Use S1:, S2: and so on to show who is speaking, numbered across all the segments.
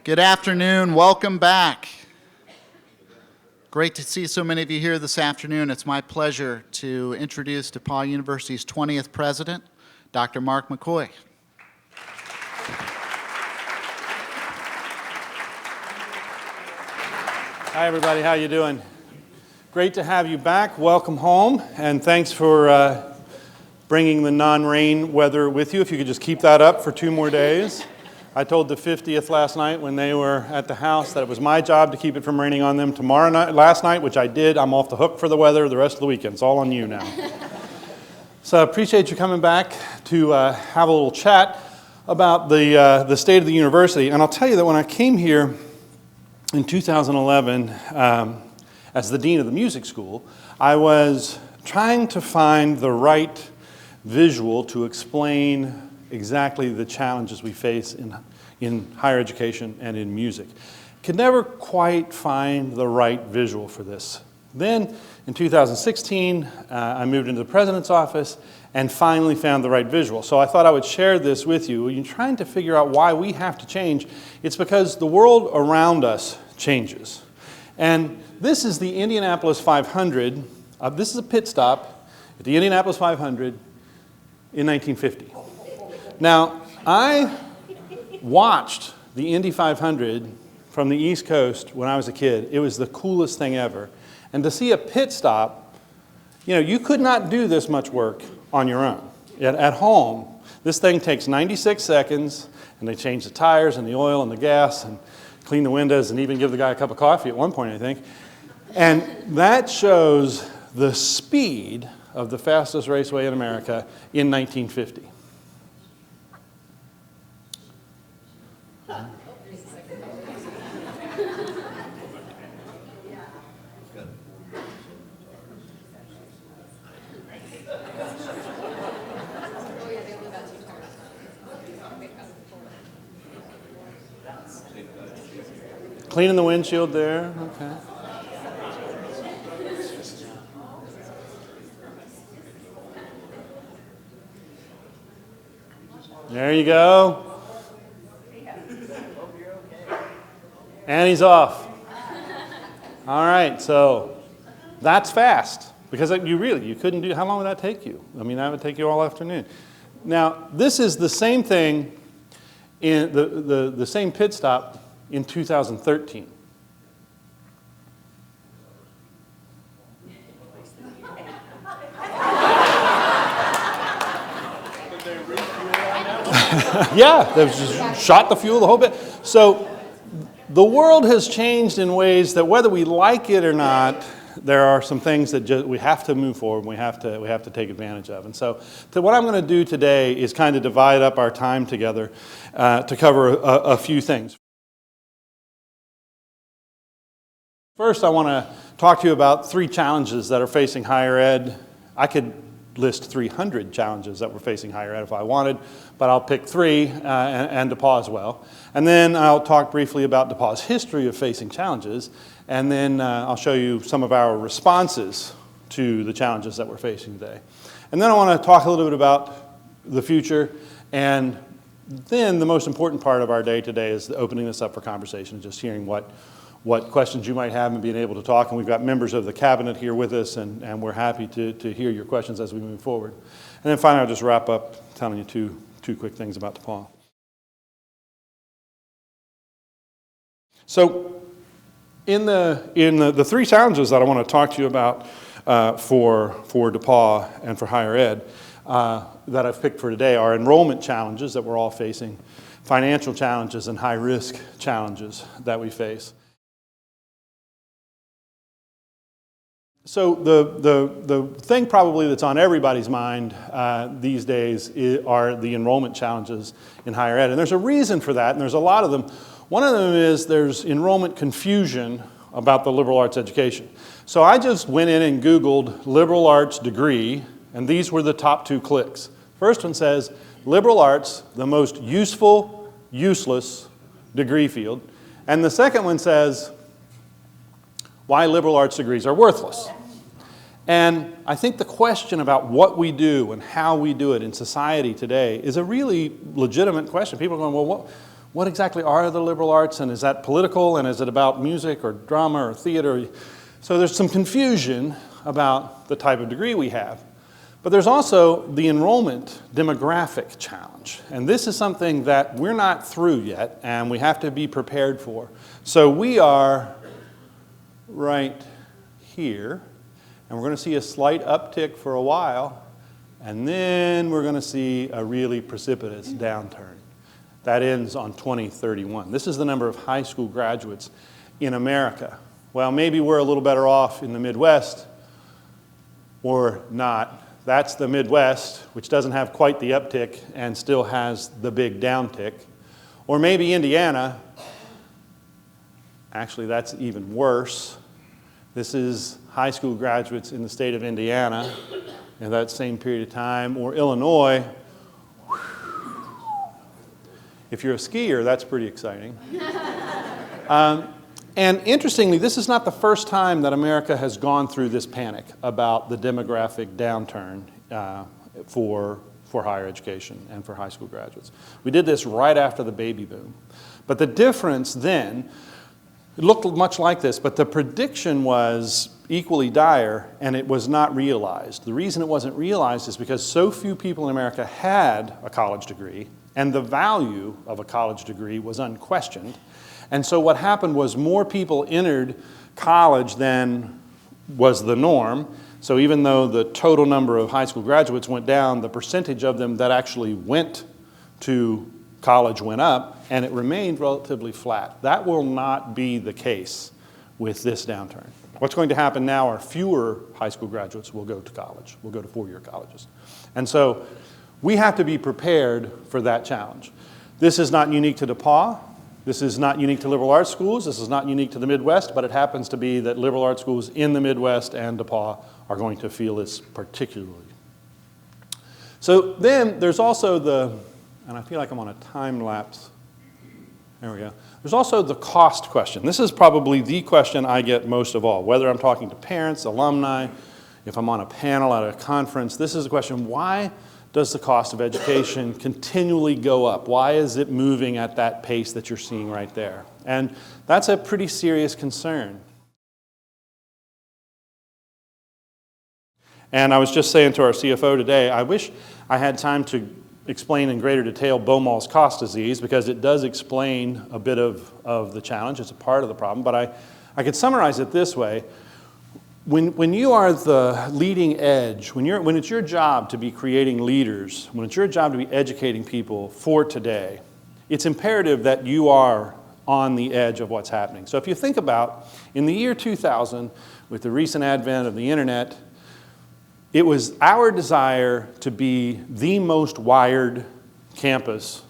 S1: Good afternoon. Welcome back. Great to see so many of you here this afternoon. It's my pleasure to introduce DePauw University's 20th president, Dr. Mark McCoy.
S2: Hi, everybody. How you doing? Great to have you back. Welcome home, and thanks for bringing the non-rain weather with you. If you could just keep that up for 2 more days. I told the 50th last night when they were at the house that it was my job to keep it from raining on them last night, which I did. I'm off the hook for the weather the rest of the weekend. It's all on you now. So I appreciate you coming back to have a little chat about the state of the university. And I'll tell you that when I came here in 2011 as the dean of the music school, I was trying to find the right visual to explain exactly the challenges we face in higher education and in music. Could never quite find the right visual for this. Then in 2016, I moved into the president's office and finally found the right visual. So I thought I would share this with you. When you're trying to figure out why we have to change, it's because the world around us changes. And this is the Indianapolis 500. This is a pit stop at the Indianapolis 500 in 1950. Now, I watched the Indy 500 from the East Coast when I was a kid. It was the coolest thing ever. And to see a pit stop, you could not do this much work on your own. At home, this thing takes 96 seconds, and they change the tires and the oil and the gas and clean the windows and even give the guy a cup of coffee at one point, I think. And that shows the speed of the fastest raceway in America in 1950. Cleaning the windshield there, okay. There you go. And he's off. All right, so that's fast. Because you couldn't do, how long would that take you? I mean, that would take you all afternoon. Now, this is the same thing, in the same pit stop in 2013. Yeah, they've just shot the fuel the whole bit. So the world has changed in ways that whether we like it or not, there are some things that we have to move forward and we have to take advantage of. And so what I'm going to do today is kind of divide up our time together to cover a few things. First, I want to talk to you about 3 challenges that are facing higher ed. I could list 300 challenges that we're facing higher ed if I wanted, but I'll pick 3 and DePauw as well. And then I'll talk briefly about DePauw's history of facing challenges, and then I'll show you some of our responses to the challenges that we're facing today. And then I want to talk a little bit about the future, and then the most important part of our day today is opening this up for conversation, just hearing what questions you might have and being able to talk. And we've got members of the cabinet here with us, and we're happy to hear your questions as we move forward. And then finally, I'll just wrap up telling you two quick things about DePauw. So in the 3 challenges that I want to talk to you about for DePauw and for higher ed that I've picked for today are enrollment challenges that we're all facing, financial challenges, and high-risk challenges that we face. So the thing probably that's on everybody's mind these days are the enrollment challenges in higher ed. And there's a reason for that, and there's a lot of them. One of them is there's enrollment confusion about the liberal arts education. So I just went in and Googled liberal arts degree, and these were the top 2 clicks. First one says, liberal arts, the most useful, useless degree field. And the second one says, why liberal arts degrees are worthless. And I think the question about what we do and how we do it in society today is a really legitimate question. People are going, well, what exactly are the liberal arts, and is that political, and is it about music or drama or theater? So there's some confusion about the type of degree we have. But there's also the enrollment demographic challenge. And this is something that we're not through yet, and we have to be prepared for. So we are right here, and we're going to see a slight uptick for a while, and then we're going to see a really precipitous downturn. That ends on 2031. This is the number of high school graduates in America. Well, maybe we're a little better off in the Midwest, or not. That's the Midwest, which doesn't have quite the uptick and still has the big downtick. Or maybe Indiana. Actually, that's even worse. This is high school graduates in the state of Indiana in that same period of time. Or Illinois. If you're a skier, that's pretty exciting. And interestingly, this is not the first time that America has gone through this panic about the demographic downturn for higher education and for high school graduates. We did this right after the baby boom. But the difference then, it looked much like this, but the prediction was equally dire, and it was not realized. The reason it wasn't realized is because so few people in America had a college degree, and the value of a college degree was unquestioned. And so what happened was more people entered college than was the norm. So even though the total number of high school graduates went down, the percentage of them that actually went to college went up, and it remained relatively flat. That will not be the case with this downturn. What's going to happen now are fewer high school graduates will go to college, will go to four-year colleges. And so we have to be prepared for that challenge. This is not unique to DePauw. This is not unique to liberal arts schools. This is not unique to the Midwest, but it happens to be that liberal arts schools in the Midwest and DePauw are going to feel this particularly. So then there's also and I feel like I'm on a time lapse. There we go. There's also the cost question. This is probably the question I get most of all, whether I'm talking to parents, alumni, if I'm on a panel at a conference. This is the question, why does the cost of education continually go up? Why is it moving at that pace that you're seeing right there? And that's a pretty serious concern. And I was just saying to our CFO today, I wish I had time to explain in greater detail Beaumont's cost disease, because it does explain a bit of the challenge. It's a part of the problem. But I could summarize it this way. When you are the leading edge, when it's your job to be creating leaders, when it's your job to be educating people for today, it's imperative that you are on the edge of what's happening. So if you think about, in the year 2000, with the recent advent of the internet, it was our desire to be the most wired campus.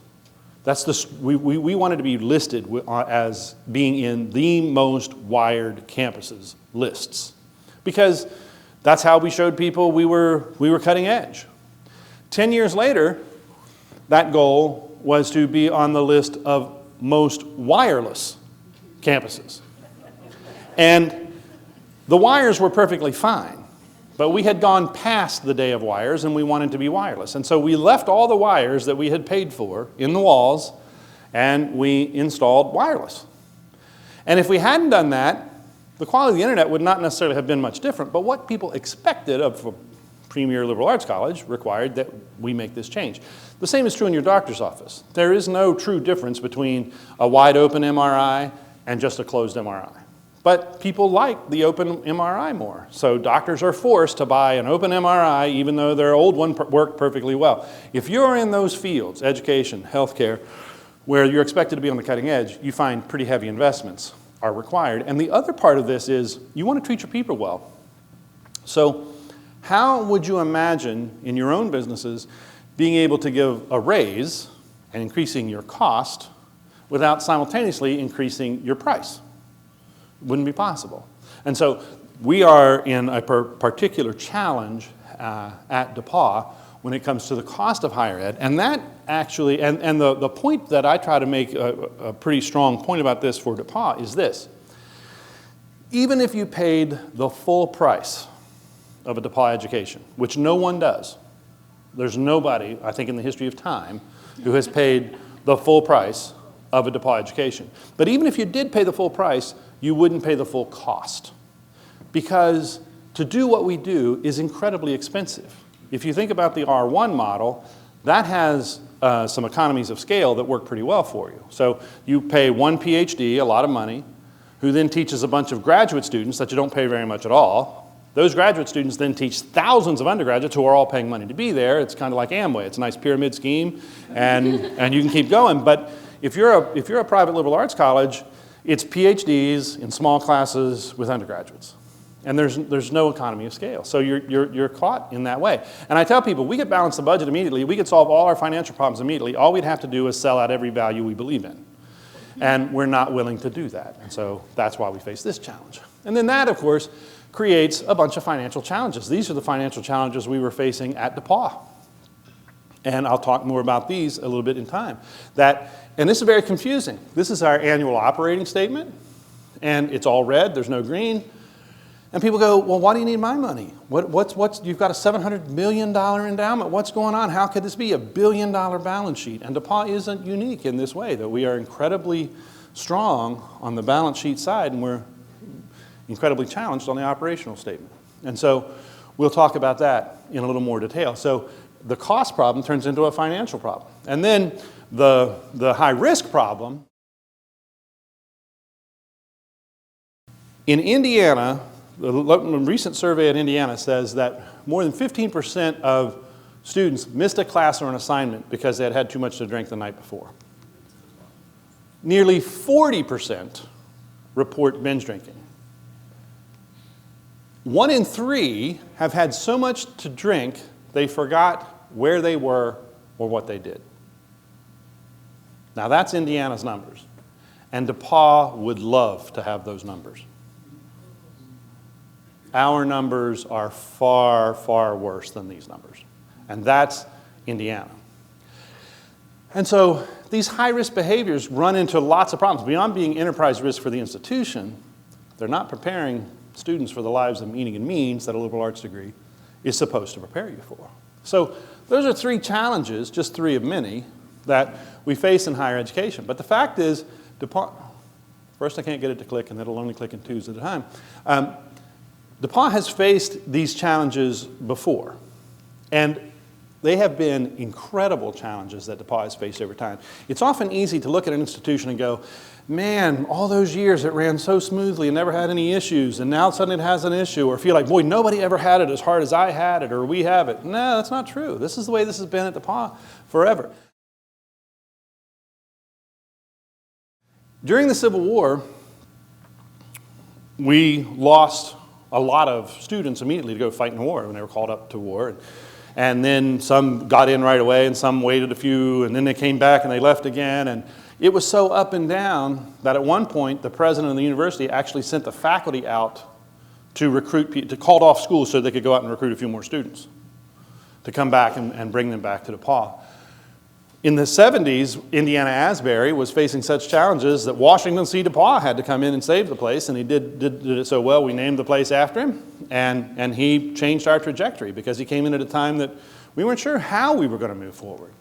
S2: We wanted to be listed as being in the most wired campuses lists, because that's how we showed people we were cutting edge. 10 years later, that goal was to be on the list of most wireless campuses. And the wires were perfectly fine, but we had gone past the day of wires and we wanted to be wireless. And so we left all the wires that we had paid for in the walls and we installed wireless. And if we hadn't done that, the quality of the internet would not necessarily have been much different, but what people expected of a premier liberal arts college required that we make this change. The same is true in your doctor's office. There is no true difference between a wide open MRI and just a closed MRI. But people like the open MRI more. So doctors are forced to buy an open MRI even though their old one worked perfectly well. If you're in those fields, education, healthcare, where you're expected to be on the cutting edge, you find pretty heavy investments are required. And the other part of this is you want to treat your people well. So how would you imagine in your own businesses being able to give a raise and increasing your cost without simultaneously increasing your price? Wouldn't be possible. And so we are in a particular challenge at DePauw when it comes to the cost of higher ed. And that actually, and the point that I try to make a pretty strong point about this for DePauw is this. Even if you paid the full price of a DePauw education, which no one does, there's nobody, I think in the history of time, who has paid the full price of a DePauw education. But even if you did pay the full price, you wouldn't pay the full cost, because to do what we do is incredibly expensive. If you think about the R1 model, that has some economies of scale that work pretty well for you. So you pay one PhD, a lot of money, who then teaches a bunch of graduate students that you don't pay very much at all. Those graduate students then teach thousands of undergraduates who are all paying money to be there. It's kind of like Amway. It's a nice pyramid scheme, and you can keep going. But if you're a private liberal arts college, it's PhDs in small classes with undergraduates. And there's no economy of scale. So you're caught in that way. And I tell people, we could balance the budget immediately. We could solve all our financial problems immediately. All we'd have to do is sell out every value we believe in. And we're not willing to do that. And so that's why we face this challenge. And then that, of course, creates a bunch of financial challenges. These are the financial challenges we were facing at DePauw. And I'll talk more about these a little bit in time. And this is very confusing. This is our annual operating statement, and it's all red, there's no green. And people go, well, why do you need my money? You've got a $700 million endowment. What's going on? How could this be a $1 billion balance sheet? And DePauw isn't unique in this way, that we are incredibly strong on the balance sheet side, and we're incredibly challenged on the operational statement. And so we'll talk about that in a little more detail. So the cost problem turns into a financial problem. And then the high-risk problem. In Indiana, the recent survey at Indiana says that more than 15% of students missed a class or an assignment because they had had too much to drink the night before. Nearly 40% report binge drinking. 1 in 3 have had so much to drink they forgot where they were or what they did. Now that's Indiana's numbers. And DePauw would love to have those numbers. Our numbers are far, far worse than these numbers. And that's Indiana. And so these high-risk behaviors run into lots of problems. Beyond being enterprise risk for the institution, they're not preparing students for the lives of meaning and means that a liberal arts degree is supposed to prepare you for. So those are 3 challenges, just 3 of many, that we face in higher education. But the fact is, DePauw, first I can't get it to click, and it'll only click in 2s at a time. DePauw has faced these challenges before, and they have been incredible challenges that DePauw has faced over time. It's often easy to look at an institution and go, man, all those years it ran so smoothly and never had any issues, and now suddenly it has an issue, or feel like, boy, nobody ever had it as hard as I had it, or we have it. No, that's not true. This is the way this has been at DePauw forever. During the Civil War, we lost a lot of students immediately to go fight in the war when they were called up to war. And then some got in right away and some waited a few, and then they came back and they left again. And it was so up and down that at one point the president of the university actually sent the faculty out to recruit people, to called off schools so they could go out and recruit a few more students to come back and bring them back to DePauw. In the 70s, Indiana Asbury was facing such challenges that Washington C. DePauw had to come in and save the place, and he did it so well we named the place after him, and he changed our trajectory because he came in at a time that we weren't sure how we were going to move forward.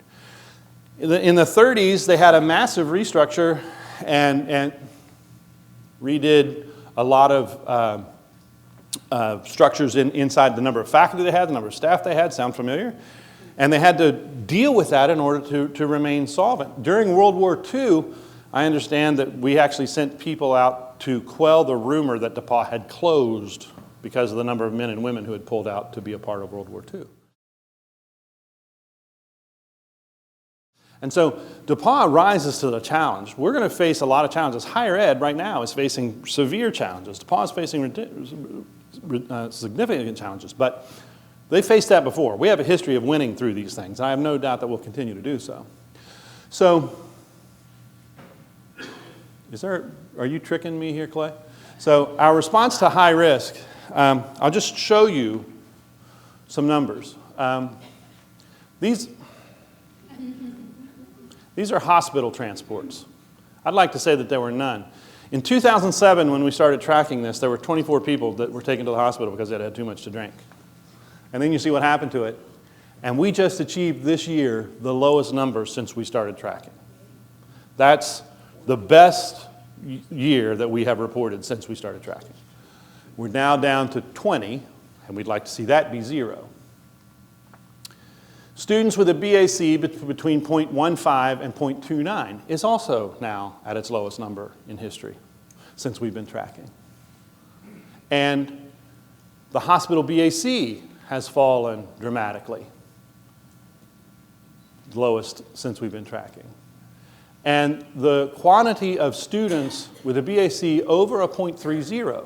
S2: In the 30s, they had a massive restructure and redid a lot of structures inside the number of faculty they had, the number of staff they had. Sound familiar? And they had to deal with that in order to remain solvent. During World War II, I understand that we actually sent people out to quell the rumor that DePauw had closed because of the number of men and women who had pulled out to be a part of World War II. And so DePauw rises to the challenge. We're going to face a lot of challenges. Higher ed right now is facing severe challenges. DePauw is facing significant challenges, but they faced that before. We have a history of winning through these things, and I have no doubt that we'll continue to do so. So, are you tricking me here, Clay? So our response to high risk, I'll just show you some numbers. These are hospital transports. I'd like to say that there were none. In 2007, when we started tracking this, there were 24 people that were taken to the hospital because they had too much to drink. And then you see what happened to it. And we just achieved this year the lowest number since we started tracking. That's the best year that we have reported since we started tracking. We're now down to 20, and we'd like to see that be 0. Students with a BAC between 0.15 and 0.29 is also now at its lowest number in history since we've been tracking. And the hospital BAC has fallen dramatically, lowest since we've been tracking. And the quantity of students with a BAC over a 0.30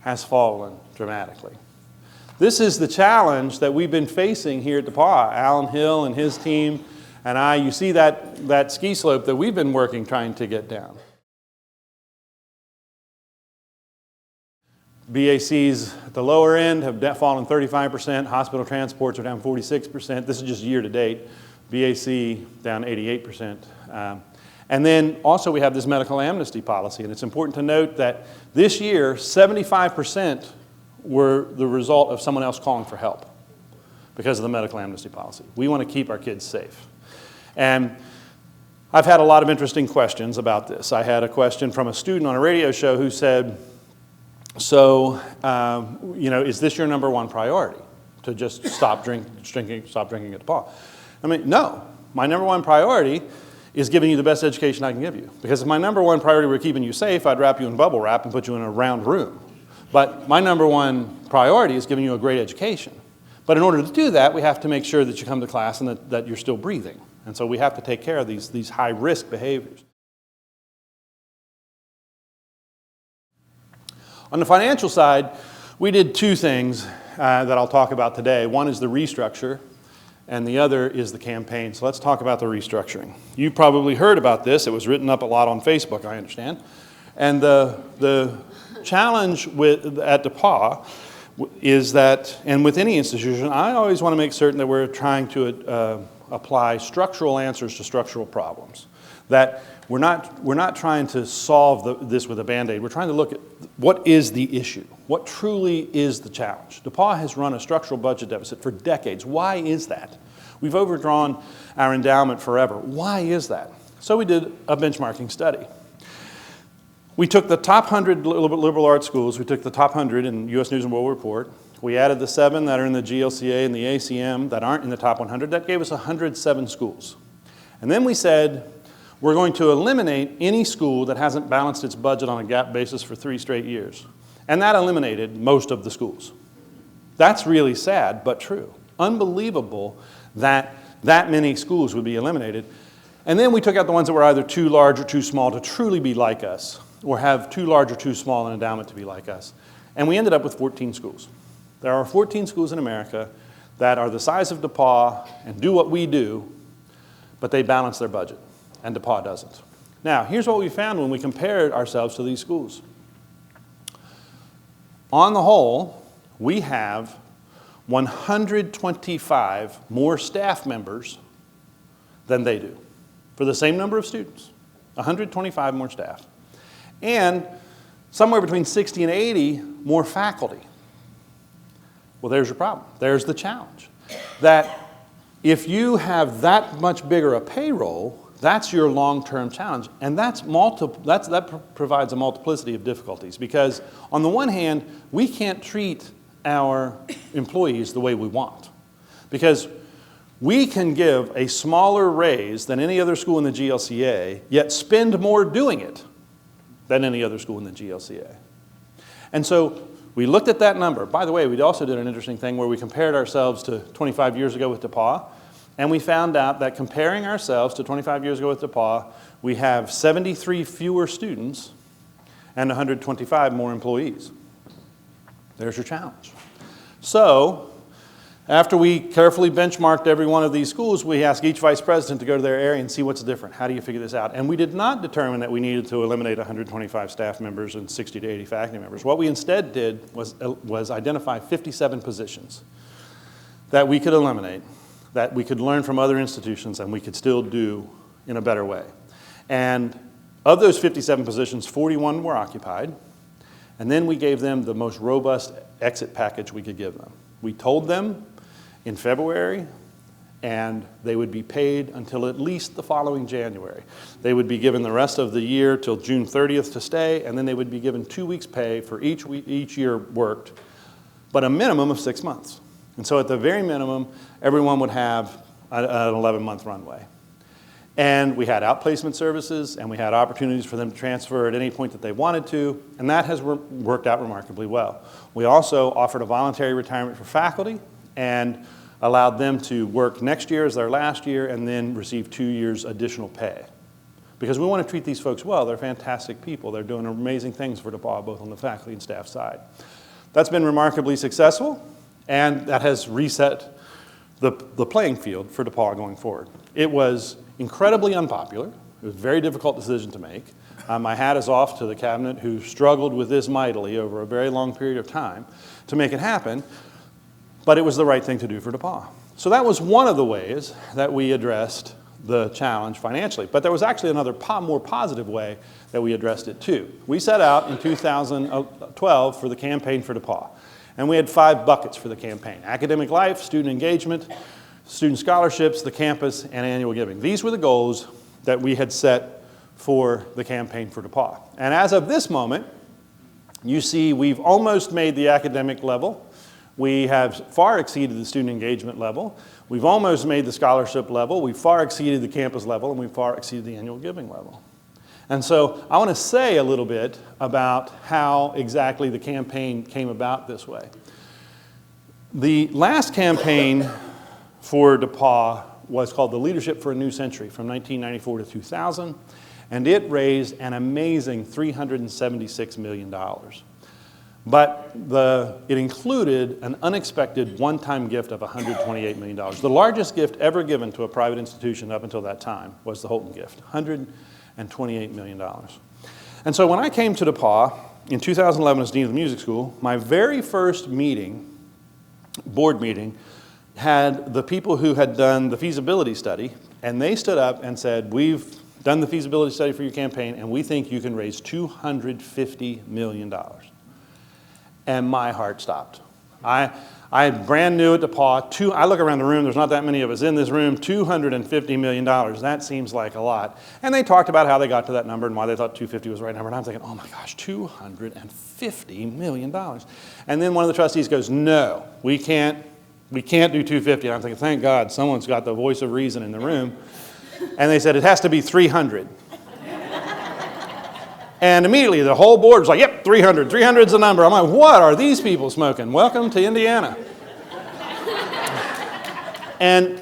S2: has fallen dramatically. This is the challenge that we've been facing here at DePauw. Alan Hill and his team and I, you see that ski slope that we've been working trying to get down. BACs at the lower end have fallen 35%. Hospital transports are down 46%. This is just year to date. BAC down 88%. And then also we have this medical amnesty policy. And it's important to note that this year, 75% were the result of someone else calling for help because of the medical amnesty policy. We want to keep our kids safe. And I've had a lot of interesting questions about this. I had a question from a student on a radio show who said, so, is this your number one priority, to just stop drinking at DePauw? I mean, no. My number one priority is giving you the best education I can give you. Because if my number one priority were keeping you safe, I'd wrap you in bubble wrap and put you in a round room. But my number one priority is giving you a great education. But in order to do that, we have to make sure that you come to class and that you're still breathing. And so we have to take care of these high-risk behaviors. On the financial side, we did two things that I'll talk about today. One is the restructure, and the other is the campaign. So let's talk about the restructuring. You probably heard about this. It was written up a lot on Facebook, I understand. And the challenge at DePauw is that, and with any institution, I always want to make certain that we're trying to apply structural answers to structural problems. That we're not trying to solve this with a Band-Aid. We're trying to look at what is the issue. What truly is the challenge? DePauw has run a structural budget deficit for decades. Why is that? We've overdrawn our endowment forever. Why is that? So we did a benchmarking study. We took the top 100 liberal arts schools. We took the top 100 in U.S. News and World Report. We added the 7 that are in the GLCA and the ACM that aren't in the top 100. That gave us 107 schools. And then we said, we're going to eliminate any school that hasn't balanced its budget on a GAAP basis for 3 straight years. And that eliminated most of the schools. That's really sad, but true. Unbelievable that many schools would be eliminated. And then we took out the ones that were either too large or too small to truly be like us, or have too large or too small an endowment to be like us. And we ended up with 14 schools. There are 14 schools in America that are the size of DePauw and do what we do, but they balance their budget, and DePauw doesn't. Now, here's what we found when we compared ourselves to these schools. On the whole, we have 125 more staff members than they do for the same number of students, 125 more staff. And somewhere between 60 and 80 more faculty. Well, there's your problem. There's the challenge. That if you have that much bigger a payroll, that's your long-term challenge. And that provides a multiplicity of difficulties. Because on the one hand, we can't treat our employees the way we want. Because we can give a smaller raise than any other school in the GLCA, yet spend more doing it than any other school in the GLCA. And so we looked at that number. By the way, we also did an interesting thing where we compared ourselves to 25 years ago with DePauw, and we found out that comparing ourselves to 25 years ago with DePauw, we have 73 fewer students and 125 more employees. There's your challenge. So, after we carefully benchmarked every one of these schools, we asked each vice president to go to their area and see what's different. How do you figure this out? And we did not determine that we needed to eliminate 125 staff members and 60 to 80 faculty members. What we instead did was identify 57 positions that we could eliminate, that we could learn from other institutions, and we could still do in a better way. And of those 57 positions, 41 were occupied, and then we gave them the most robust exit package we could give them. We told them in February and they would be paid until at least the following January. They would be given the rest of the year till June 30th to stay, and then they would be given 2 weeks' pay for each year worked, but a minimum of 6 months. And so at the very minimum, everyone would have an 11-month runway. And we had outplacement services, and we had opportunities for them to transfer at any point that they wanted to, and that has worked out remarkably well. We also offered a voluntary retirement for faculty and allowed them to work next year as their last year and then receive 2 years additional pay. Because we want to treat these folks well. They're fantastic people. They're doing amazing things for DePauw, both on the faculty and staff side. That's been remarkably successful, and that has reset the playing field for DePauw going forward. It was incredibly unpopular. It was a very difficult decision to make. My hat is off to the cabinet who struggled with this mightily over a very long period of time to make it happen, but it was the right thing to do for DePauw. So that was one of the ways that we addressed the challenge financially. But there was actually another more positive way that we addressed it too. We set out in 2012 for the campaign for DePauw, and we had 5 buckets for the campaign: academic life, student engagement, student scholarships, the campus, and annual giving. These were the goals that we had set for the campaign for DePauw. And as of this moment, you see we've almost made the academic level. We have far exceeded the student engagement level. We've almost made the scholarship level. We've far exceeded the campus level, and we've far exceeded the annual giving level. And so I want to say a little bit about how exactly the campaign came about this way. The last campaign for DePauw was called the Leadership for a New Century from 1994 to 2000, and it raised an amazing $376 million. But it included an unexpected one-time gift of $128 million. The largest gift ever given to a private institution up until that time was the Holton gift, $128 million. And so when I came to DePauw in 2011 as Dean of the Music School, my very first board meeting, had the people who had done the feasibility study, and they stood up and said, "We've done the feasibility study for your campaign, and we think you can raise $250 million. And my heart stopped. I'm brand new at DePauw. I look around the room, there's not that many of us in this room, $250 million. That seems like a lot. And they talked about how they got to that number and why they thought 250 was the right number. And I'm thinking, oh my gosh, $250 million. And then one of the trustees goes, no, we can't do 250. And I'm thinking, thank God, someone's got the voice of reason in the room. And they said, it has to be 300. And immediately the whole board was like, yep, 300. 300's the number. I'm like, what are these people smoking? Welcome to Indiana. And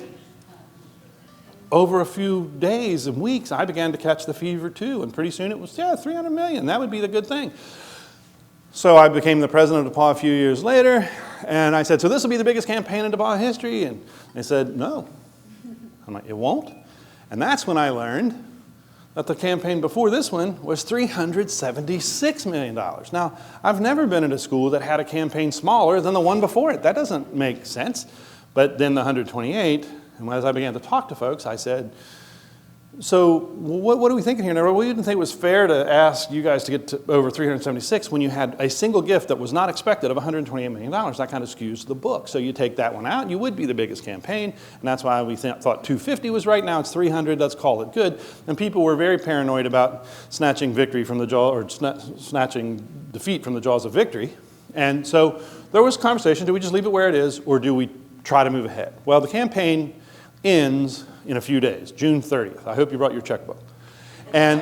S2: over a few days and weeks, I began to catch the fever too. And pretty soon it was, 300 million. That would be the good thing. So I became the president of DePauw a few years later. And I said, so this will be the biggest campaign in DePauw history? And they said, no. I'm like, it won't? And that's when I learned that the campaign before this one was $376 million. Now, I've never been at a school that had a campaign smaller than the one before it. That doesn't make sense. But then the 128, and as I began to talk to folks, I said, so what are we thinking here? Now, we didn't think it was fair to ask you guys to get to over 376 when you had a single gift that was not expected of $128 million. That kind of skews the book. So you take that one out, you would be the biggest campaign, and that's why we thought 250 was right. Now it's 300, let's call it good. And people were very paranoid about snatching victory from the jaw, or snatching defeat from the jaws of victory. And so there was conversation, do we just leave it where it is, or do we try to move ahead? Well, the campaign ends in a few days, June 30th. I hope you brought your checkbook. And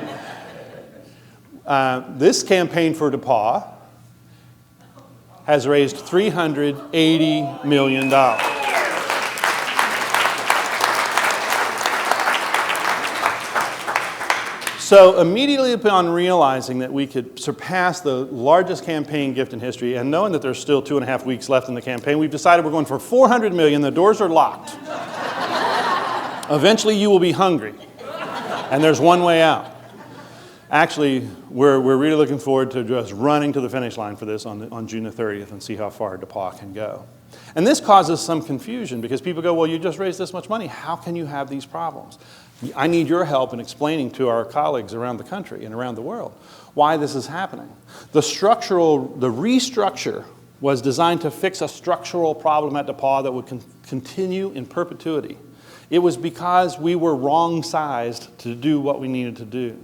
S2: this campaign for DePauw has raised $380 million. So immediately upon realizing that we could surpass the largest campaign gift in history, and knowing that there's still 2.5 weeks left in the campaign, we've decided we're going for $400 million. The doors are locked. Eventually you will be hungry, and there's one way out. Actually, we're really looking forward to just running to the finish line for this on June the 30th and see how far DePauw can go. And this causes some confusion because people go, well, you just raised this much money. How can you have these problems? I need your help in explaining to our colleagues around the country and around the world why this is happening. The restructure was designed to fix a structural problem at DePauw that would continue in perpetuity. It was because we were wrong-sized to do what we needed to do.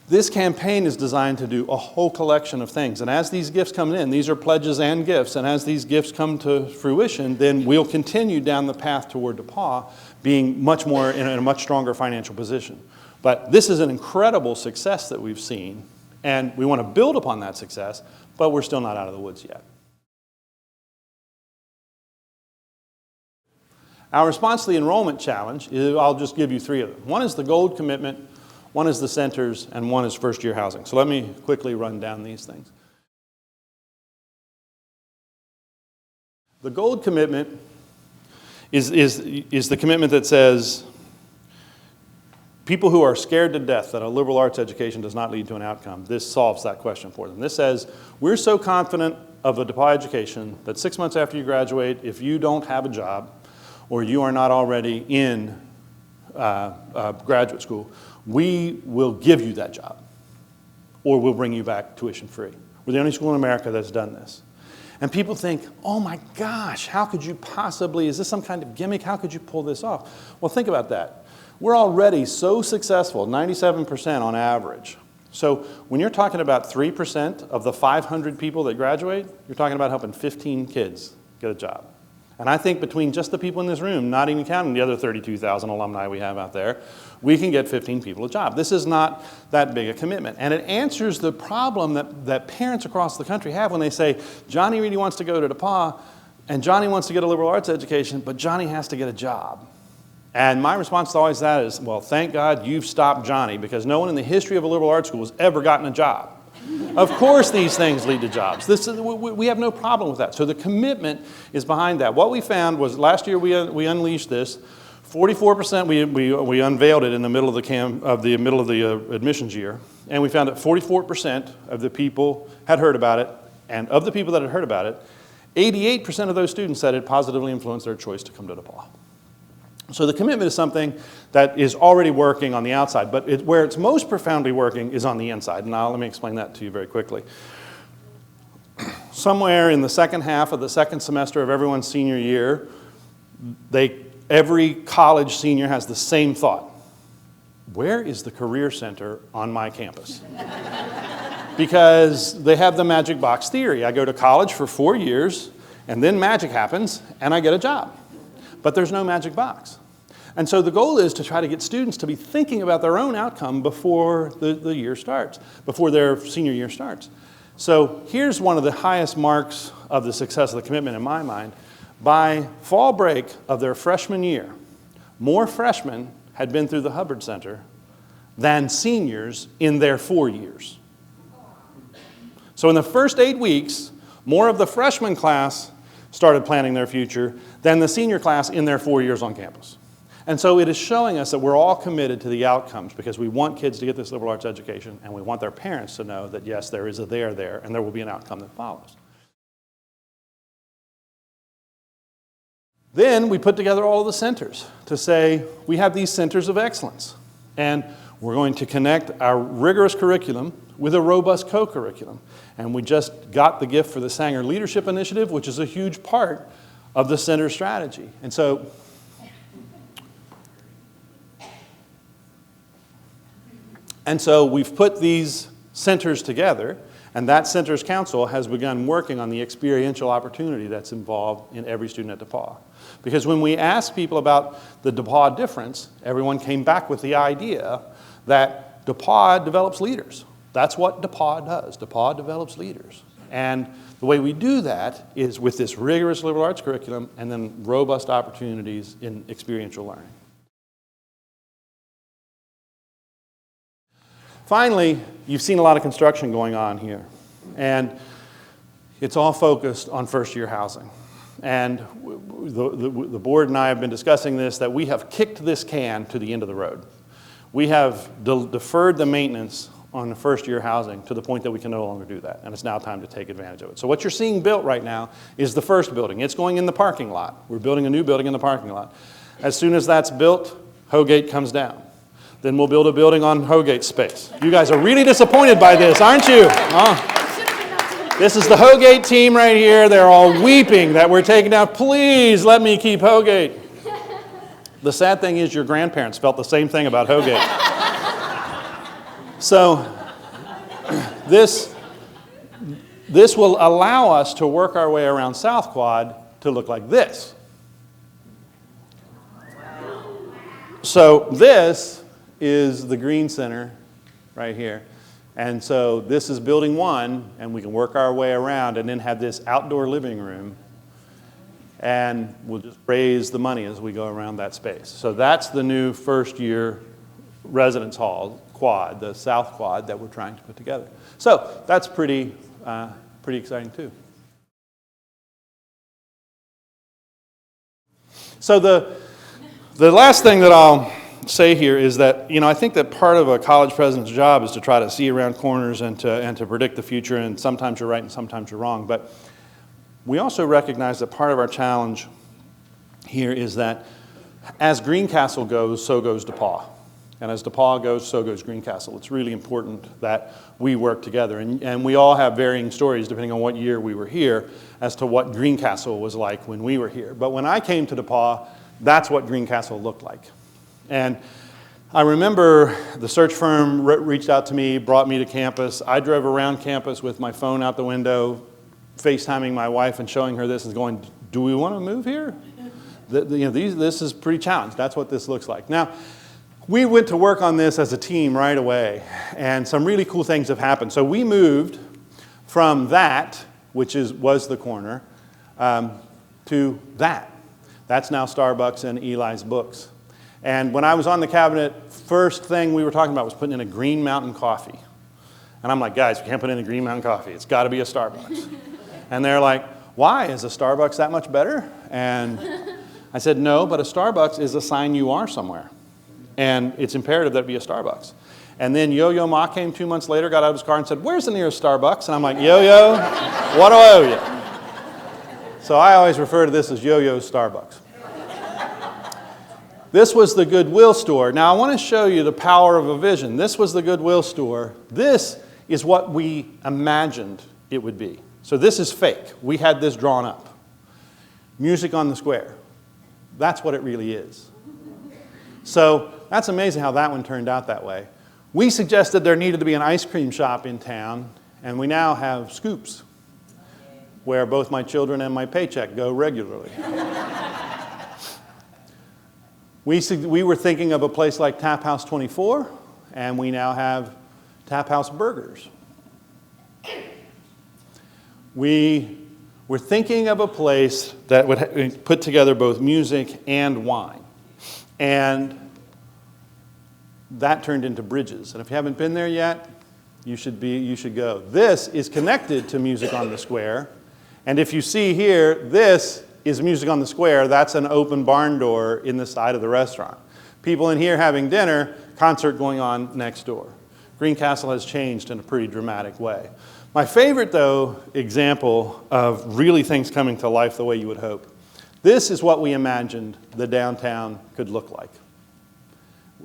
S2: This campaign is designed to do a whole collection of things. And as these gifts come in, these are pledges and gifts, and as these gifts come to fruition, then we'll continue down the path toward DePauw being much more in a much stronger financial position. But this is an incredible success that we've seen, and we want to build upon that success, but we're still not out of the woods yet. Our response to the enrollment challenge is, I'll just give you three of them. One is the gold commitment, one is the centers, and one is first-year housing. So let me quickly run down these things. The gold commitment is the commitment that says people who are scared to death that a liberal arts education does not lead to an outcome, this solves that question for them. This says, we're so confident of a DePauw education that 6 months after you graduate, if you don't have a job or you are not already in graduate school, we will give you that job, or we'll bring you back tuition free. We're the only school in America that's done this. And people think, oh my gosh, how could you possibly, is this some kind of gimmick? How could you pull this off? Well, think about that. We're already so successful, 97% on average. So when you're talking about 3% of the 500 people that graduate, you're talking about helping 15 kids get a job. And I think between just the people in this room, not even counting the other 32,000 alumni we have out there, we can get 15 people a job. This is not that big a commitment. And it answers the problem that parents across the country have when they say, Johnny really wants to go to DePauw, and Johnny wants to get a liberal arts education, but Johnny has to get a job. And my response to always that is, well, thank God you've stopped Johnny, because no one in the history of a liberal arts school has ever gotten a job. Of course these things lead to jobs. We have no problem with that. So the commitment is behind that. What we found was last year we unleashed this. 44%, we unveiled it in the middle of the admissions year, and we found that 44% of the people had heard about it, and of the people that had heard about it, 88% of those students said it positively influenced their choice to come to DePauw. So the commitment is something that is already working on the outside, but where it's most profoundly working is on the inside. And now let me explain that to you very quickly. Somewhere in the second half of the second semester of everyone's senior year, every college senior has the same thought. Where is the career center on my campus? Because they have the magic box theory. I go to college for 4 years, and then magic happens, and I get a job. But there's no magic box. And so the goal is to try to get students to be thinking about their own outcome before the year starts, before their senior year starts. So here's one of the highest marks of the success of the commitment in my mind. By fall break of their freshman year, more freshmen had been through the Hubbard Center than seniors in their 4 years. So in the first 8 weeks, more of the freshman class started planning their future than the senior class in their 4 years on campus. And so it is showing us that we're all committed to the outcomes because we want kids to get this liberal arts education, and we want their parents to know that, yes, there is a there, and there will be an outcome that follows. Then we put together all of the centers to say, we have these centers of excellence, and we're going to connect our rigorous curriculum with a robust co-curriculum. And we just got the gift for the Sanger Leadership Initiative, which is a huge part of the center strategy. And so we've put these centers together, and that Centers Council has begun working on the experiential opportunity that's involved in every student at DePauw. Because when we asked people about the DePauw difference, everyone came back with the idea that DePauw develops leaders. That's what DePauw does. DePauw develops leaders. And the way we do that is with this rigorous liberal arts curriculum and then robust opportunities in experiential learning. Finally, you've seen a lot of construction going on here. And it's all focused on first-year housing. And the board and I have been discussing this, that we have kicked this can to the end of the road. We have deferred the maintenance on the first-year housing to the point that we can no longer do that, and it's now time to take advantage of it. So what you're seeing built right now is the first building. It's going in the parking lot. We're building a new building in the parking lot. As soon as that's built, Hogate comes down. Then we'll build a building on Hogate's space. You guys are really disappointed by this, aren't you? This is the Hogate team right here. They're all weeping that we're taking down. Please let me keep Hogate. The sad thing is your grandparents felt the same thing about Hogate. So this will allow us to work our way around South Quad to look like this. So this is the Green Center right here. And so this is building 1, and we can work our way around and then have this outdoor living room. And we'll just raise the money as we go around that space. So that's the new first-year residence hall quad, the South Quad that we're trying to put together. So that's pretty exciting too. So the last thing that I'll say here is that, I think that part of a college president's job is to try to see around corners and to predict the future, and sometimes you're right and sometimes you're wrong. But we also recognize that part of our challenge here is that as Greencastle goes, so goes DePauw. And as DePauw goes, so goes Greencastle. It's really important that we work together. And we all have varying stories, depending on what year we were here, as to what Greencastle was like when we were here. But when I came to DePauw, that's what Greencastle looked like. And I remember the search firm reached out to me, brought me to campus. I drove around campus with my phone out the window, FaceTiming my wife and showing her this and going, do we want to move here? This is pretty challenged. That's what this looks like. Now, we went to work on this as a team right away, and some really cool things have happened. So we moved from that, which was the corner, to that. That's now Starbucks and Eli's Books. And when I was on the cabinet, first thing we were talking about was putting in a Green Mountain Coffee. And I'm like, guys, we can't put in a Green Mountain Coffee. It's got to be a Starbucks. And they're like, why? Is a Starbucks that much better? And I said, no, but a Starbucks is a sign you are somewhere. And it's imperative that it be a Starbucks. And then Yo-Yo Ma came 2 months later, got out of his car and said, where's the nearest Starbucks? And I'm like, Yo-Yo, what do I owe you? So I always refer to this as Yo-Yo's Starbucks. This was the Goodwill store. Now I want to show you the power of a vision. This was the Goodwill store. This is what we imagined it would be. So this is fake. We had this drawn up. Music on the Square. That's what it really is. So that's amazing how that one turned out that way. We suggested there needed to be an ice cream shop in town, and we now have Scoops, where both my children and my paycheck go regularly. We were thinking of a place like Tap House 24, and we now have Tap House Burgers. We were thinking of a place that would put together both music and wine. And that turned into Bridges. And if you haven't been there yet, you should go. This is connected to Music on the Square. And if you see here, this is Music on the Square. That's an open barn door in the side of the restaurant. People in here having dinner, concert going on next door. Greencastle has changed in a pretty dramatic way. My favorite, though, example of really things coming to life the way you would hope. This is what we imagined the downtown could look like.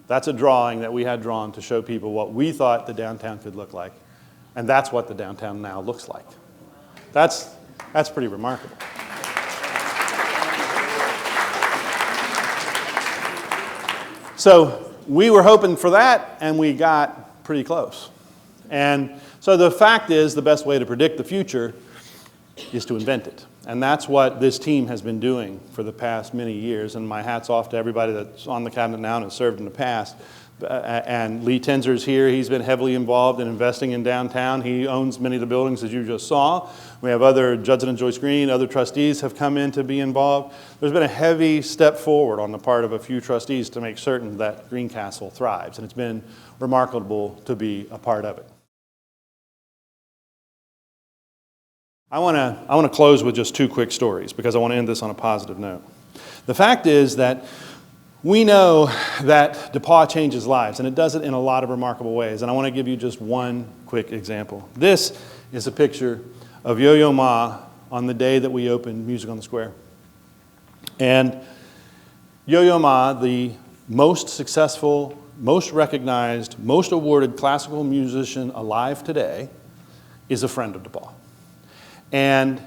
S2: That's a drawing that we had drawn to show people what we thought the downtown could look like. And that's what the downtown now looks like. That's pretty remarkable. So we were hoping for that, and we got pretty close. And so the fact is, the best way to predict the future is to invent it. And that's what this team has been doing for the past many years. And my hat's off to everybody that's on the cabinet now and has served in the past. And Lee Tenser's here. He's been heavily involved in investing in downtown. He owns many of the buildings, as you just saw. We have other, Judson and Joyce Green, other trustees have come in to be involved. There's been a heavy step forward on the part of a few trustees to make certain that Greencastle thrives. And it's been remarkable to be a part of it. I want to close with just two quick stories because I want to end this on a positive note. The fact is that we know that DePauw changes lives, and it does it in a lot of remarkable ways. And I want to give you just one quick example. This is a picture of Yo-Yo Ma on the day that we opened Music on the Square. And Yo-Yo Ma, the most successful, most recognized, most awarded classical musician alive today, is a friend of DePauw. And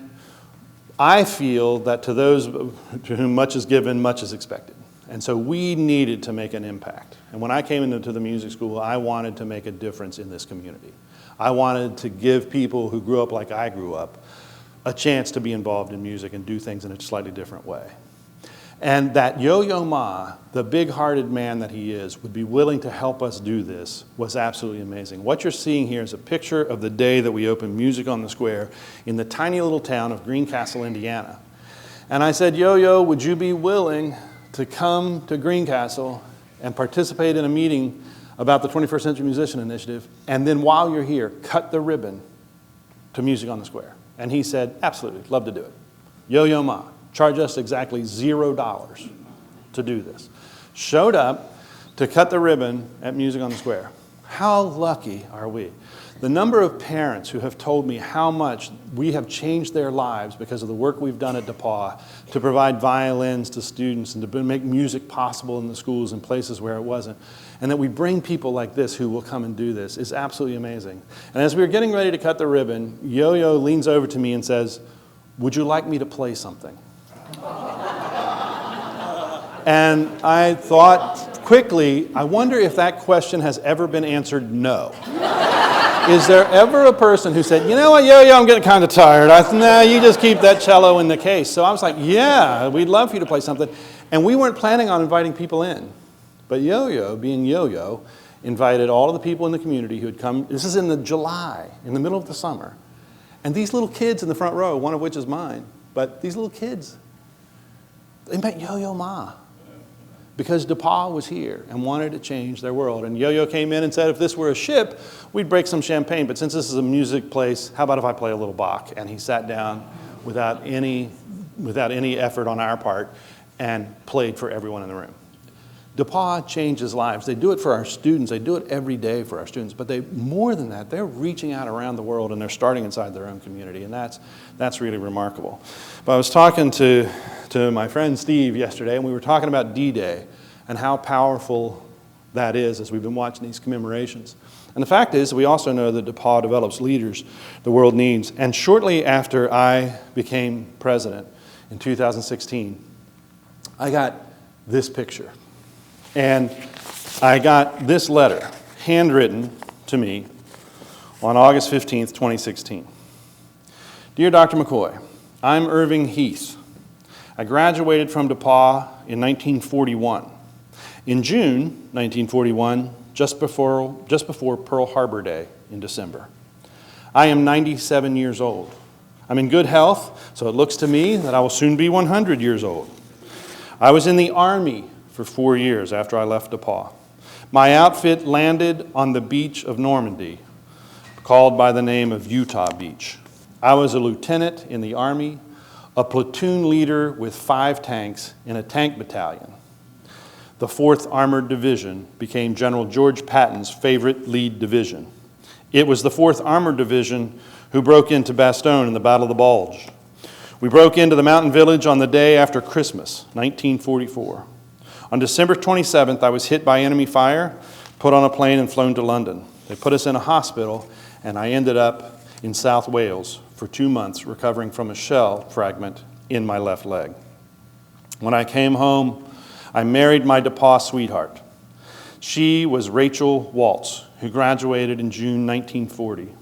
S2: I feel that to those to whom much is given, much is expected. And so we needed to make an impact. And when I came into the music school, I wanted to make a difference in this community. I wanted to give people who grew up like I grew up a chance to be involved in music and do things in a slightly different way. And that Yo-Yo Ma, the big-hearted man that he is, would be willing to help us do this was absolutely amazing. What you're seeing here is a picture of the day that we opened Music on the Square in the tiny little town of Greencastle, Indiana. And I said, Yo-Yo, would you be willing to come to Greencastle and participate in a meeting about the 21st Century Musician Initiative, and then while you're here, cut the ribbon to Music on the Square? And he said, absolutely, love to do it. Yo-Yo Ma, charge us exactly $0 to do this. Showed up to cut the ribbon at Music on the Square. How lucky are we? The number of parents who have told me how much we have changed their lives because of the work we've done at DePauw to provide violins to students and to make music possible in the schools and places where it wasn't, and that we bring people like this who will come and do this is absolutely amazing. And as we were getting ready to cut the ribbon, Yo-Yo leans over to me and says, would you like me to play something? And I thought quickly, I wonder if that question has ever been answered no. Is there ever a person who said, you know what, Yo-Yo, I'm getting kind of tired. I said, nah, you just keep that cello in the case. So I was like, yeah, we'd love for you to play something. And we weren't planning on inviting people in. But Yo-Yo, being Yo-Yo, invited all of the people in the community who had come. This is in the July, in the middle of the summer. And these little kids in the front row, one of which is mine, but these little kids, they met Yo-Yo Ma because DePauw was here and wanted to change their world. And Yo-Yo came in and said, if this were a ship, we'd break some champagne. But since this is a music place, how about if I play a little Bach? And he sat down without any effort on our part and played for everyone in the room. DePauw changes lives. They do it for our students. They do it every day for our students. But more than that, they're reaching out around the world and they're starting inside their own community. And that's really remarkable. But I was talking to my friend Steve yesterday, and we were talking about D-Day and how powerful that is as we've been watching these commemorations. And the fact is, we also know that DePauw develops leaders the world needs. And shortly after I became president in 2016, I got this picture. And I got this letter handwritten to me on August 15th, 2016. Dear Dr. McCoy, I'm Irving Heath. I graduated from DePauw in 1941. In June 1941, just before Pearl Harbor Day in December. I am 97 years old. I'm in good health, so it looks to me that I will soon be 100 years old. I was in the Army for 4 years after I left DePauw. My outfit landed on the beach of Normandy, called by the name of Utah Beach. I was a lieutenant in the Army, a platoon leader with 5 tanks in a tank battalion. The 4th Armored Division became General George Patton's favorite lead division. It was the 4th Armored Division who broke into Bastogne in the Battle of the Bulge. We broke into the mountain village on the day after Christmas, 1944. On December 27th, I was hit by enemy fire, put on a plane and flown to London. They put us in a hospital, and I ended up in South Wales for 2 months recovering from a shell fragment in my left leg. When I came home, I married my DePauw sweetheart. She was Rachel Waltz, who graduated in June 1940.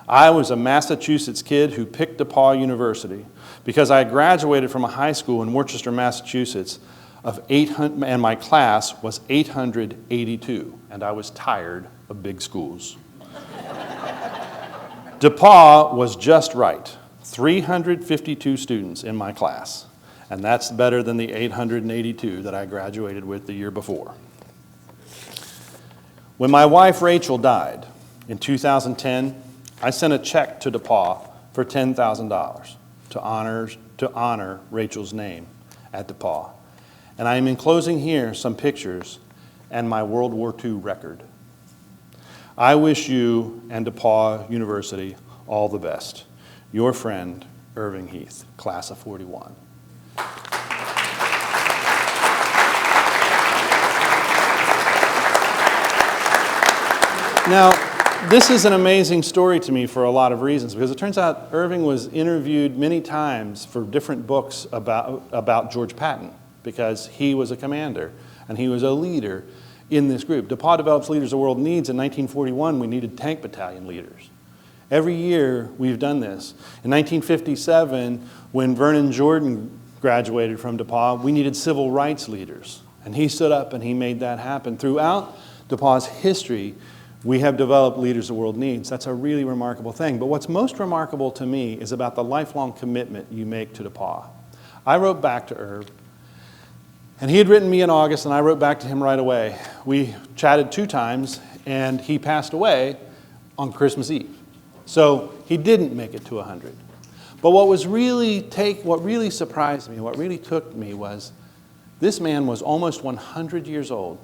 S2: I was a Massachusetts kid who picked DePauw University because I graduated from a high school in Worcester, Massachusetts, of 800, and my class was 882, and I was tired of big schools. DePauw was just right, 352 students in my class, and that's better than the 882 that I graduated with the year before. When my wife Rachel died in 2010, I sent a check to DePauw for $10,000 to honor Rachel's name at DePauw. And I am enclosing here some pictures and my World War II record. I wish you and DePauw University all the best. Your friend, Irving Heath, class of 41. Now, this is an amazing story to me for a lot of reasons, because it turns out Irving was interviewed many times for different books about George Patton, because he was a commander and he was a leader in this group. DePauw develops leaders the world needs. In 1941, we needed tank battalion leaders. Every year, we've done this. In 1957, when Vernon Jordan graduated from DePauw, we needed civil rights leaders. And he stood up and he made that happen. Throughout DePauw's history, we have developed leaders the world needs. That's a really remarkable thing. But what's most remarkable to me is about the lifelong commitment you make to DePauw. I wrote back to Irv, and he had written me in August, and I wrote back to him right away. We chatted 2 times, and he passed away on Christmas Eve. So he didn't make it to 100. But what really surprised me, what really took me was this man was almost 100 years old,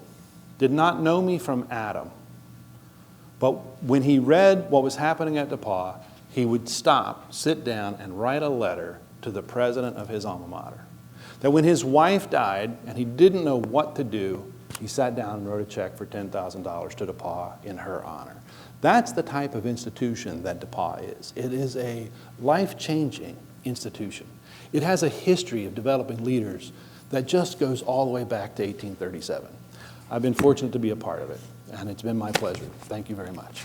S2: did not know me from Adam. But when he read what was happening at DePauw, he would stop, sit down, and write a letter to the president of his alma mater. That when his wife died and he didn't know what to do, he sat down and wrote a check for $10,000 to DePauw in her honor. That's the type of institution that DePauw is. It is a life-changing institution. It has a history of developing leaders that just goes all the way back to 1837. I've been fortunate to be a part of it, and it's been my pleasure. Thank you very much.